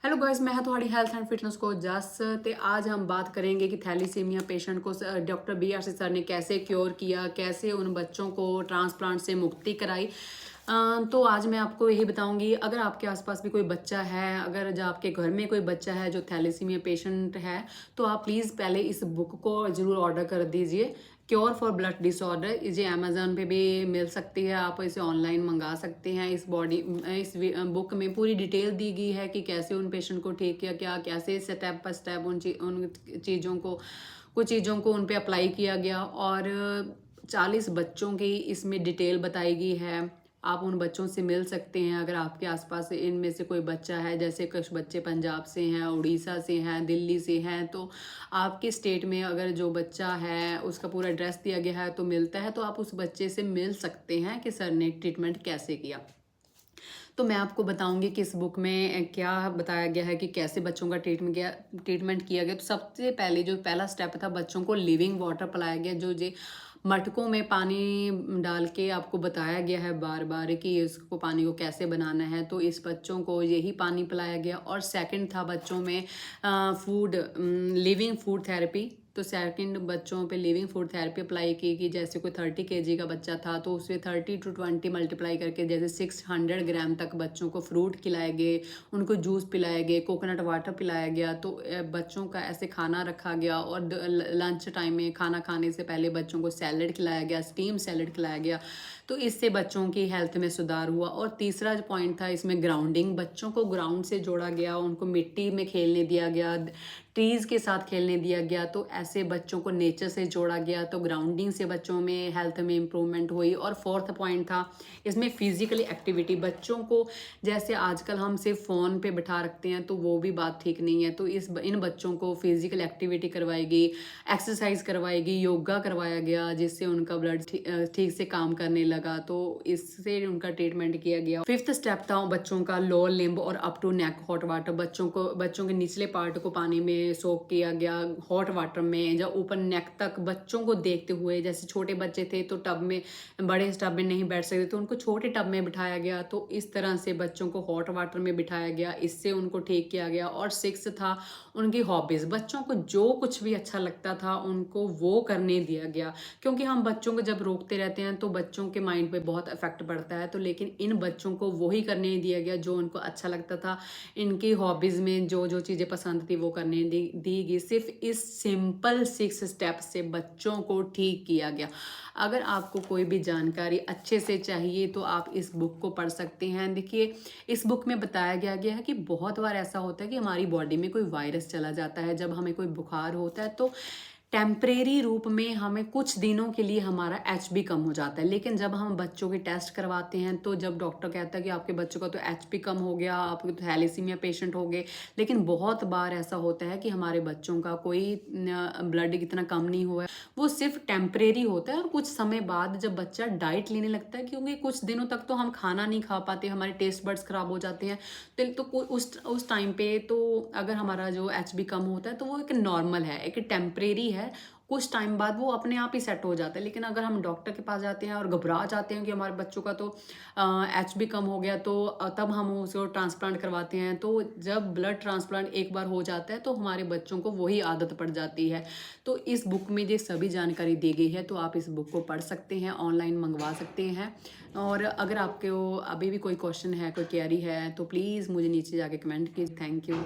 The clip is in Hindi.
हेलो गाइस, मैं थोड़ी हेल्थ एंड फिटनेस को जस ते आज हम बात करेंगे कि थैलीसीमिया पेशेंट को डॉक्टर BRC सर ने कैसे क्योर किया, कैसे उन बच्चों को ट्रांसप्लांट से मुक्ति कराई। तो आज मैं आपको यही बताऊंगी। अगर आपके आसपास भी कोई बच्चा है, अगर जो आपके घर में कोई बच्चा है जो थैलीसीमिया पेशेंट है, तो आप प्लीज़ पहले इस बुक को ज़रूर ऑर्डर कर दीजिए। क्योर फॉर ब्लड डिसऑर्डर ये अमेजोन पे भी मिल सकती है, आप इसे ऑनलाइन मंगा सकते हैं। इस बुक में पूरी डिटेल दी गई है कि कैसे उन पेशेंट को ठीक किया, क्या कैसे स्टेप बाय स्टेप उन चीज़ों को कुछ चीज़ों को उन पे अप्लाई किया गया। और 40 बच्चों की इसमें डिटेल बताई गई है। आप उन बच्चों से मिल सकते हैं अगर आपके आसपास इनमें से कोई बच्चा है। जैसे कुछ बच्चे पंजाब से हैं, उड़ीसा से हैं, दिल्ली से हैं, तो आपके स्टेट में अगर जो बच्चा है उसका पूरा एड्रेस दिया गया है तो मिलता है, तो आप उस बच्चे से मिल सकते हैं कि सर ने ट्रीटमेंट कैसे किया। तो मैं आपको बताऊंगी कि इस बुक में क्या बताया गया है कि कैसे बच्चों का ट्रीटमेंट किया गया। तो सबसे पहले जो पहला स्टेप था, बच्चों को लिविंग वाटर पिलाया गया, जो मटकों में पानी डाल के आपको बताया गया है बार बार कि इसको पानी को कैसे बनाना है। तो इस बच्चों को यही पानी पिलाया गया। और सेकंड था बच्चों में फूड लिविंग फूड थेरेपी। तो सेकंड बच्चों पे लिविंग फूड थेरेपी अप्लाई की कि जैसे कोई 30 kg का बच्चा था तो उसे 30 to 20 मल्टीप्लाई करके जैसे 600 ग्राम तक बच्चों को फ्रूट खिलाए गए, उनको जूस पिलाए गए, कोकोनट वाटर पिलाया गया। तो बच्चों का ऐसे खाना रखा गया। और लंच टाइम में खाना खाने से पहले बच्चों को सैलड खिलाया गया, स्टीम सैलड खिलाया गया। तो इससे बच्चों की हेल्थ में सुधार हुआ। और तीसरा जो पॉइंट था इसमें ग्राउंडिंग, बच्चों को ग्राउंड से जोड़ा गया, उनको मिट्टी में खेलने दिया गया, ट्रीज के साथ खेलने दिया गया। तो ऐसे बच्चों को नेचर से जोड़ा गया, तो ग्राउंडिंग से बच्चों में हेल्थ में इम्प्रूवमेंट हुई। और फोर्थ पॉइंट था इसमें फिजिकली एक्टिविटी। बच्चों को जैसे आजकल हम सिर्फ फ़ोन पे बिठा रखते हैं तो वो भी बात ठीक नहीं है। तो इन बच्चों को फिजिकल एक्टिविटी करवाएगी, एक्सरसाइज करवाएगी, योगा करवाया गया, जिससे उनका ब्लड ठीक से काम करने लगा। तो इससे उनका ट्रीटमेंट किया गया। फिफ्थ स्टेप था बच्चों का लोअर लिम्ब और up to neck hot water. बच्चों के निचले पार्ट को पानी में सोक किया गया हॉट वाटर में, जब ऊपर नेक तक बच्चों को देखते हुए। जैसे छोटे बच्चे थे तो टब में, बड़े टब में नहीं बैठ सकते तो उनको छोटे टब में बिठाया गया। तो इस तरह से बच्चों को हॉट वाटर में बिठाया गया, इससे उनको ठीक किया गया। और सिक्स था उनकी हॉबीज। बच्चों को जो कुछ भी अच्छा लगता था उनको वो करने दिया गया, क्योंकि हम बच्चों को जब रोकते रहते हैं तो बच्चों के माइंड पे बहुत इफेक्ट पड़ता है। तो लेकिन इन बच्चों को वही करने दिया गया जो उनको अच्छा लगता था। इनकी हॉबीज में जो जो चीज़ें पसंद थी वो करने दी गई। सिर्फ इस सिंपल 6 स्टेप से बच्चों को ठीक किया गया। अगर आपको कोई भी जानकारी अच्छे से चाहिए तो आप इस बुक को पढ़ सकते हैं। देखिए, इस बुक में बताया गया है कि बहुत बार ऐसा होता है कि हमारी बॉडी में कोई वायरस चला जाता है। जब हमें कोई बुखार होता है तो टेम्परेरी रूप में हमें कुछ दिनों के लिए हमारा HB कम हो जाता है। लेकिन जब हम बच्चों के टेस्ट करवाते हैं तो जब डॉक्टर कहता है कि आपके बच्चों का तो HB कम हो गया, आप तो थैलेसीमिया पेशेंट हो गए। लेकिन बहुत बार ऐसा होता है कि हमारे बच्चों का कोई ब्लड इतना कम नहीं हुआ है, वो सिर्फ टेम्परेरी होता है। और कुछ समय बाद जब बच्चा डाइट लेने लगता है, क्योंकि कुछ दिनों तक तो हम खाना नहीं खा पाते, हमारे टेस्ट बड्स खराब हो जाते हैं। तो उस टाइम पे तो अगर हमारा जो HB कम होता है तो वो एक नॉर्मल है, एक टेम्परेरी है। कुछ टाइम बाद वो अपने आप ही सेट हो जाता है। लेकिन अगर हम डॉक्टर के पास जाते हैं और घबरा जाते हैं कि हमारे बच्चों का तो HB कम हो गया, तो तब हम उसको ट्रांसप्लांट करवाते हैं। तो जब ब्लड ट्रांसप्लांट एक बार हो जाता है तो हमारे बच्चों को वही आदत पड़ जाती है। तो इस बुक में ये सभी जानकारी दी गई है, तो आप इस बुक को पढ़ सकते हैं, ऑनलाइन मंगवा सकते हैं। और अगर आपको अभी भी कोई क्वेश्चन है, कोई क्वेरी है, तो प्लीज़ मुझे नीचे जाके कमेंट कीजिए। Thank you.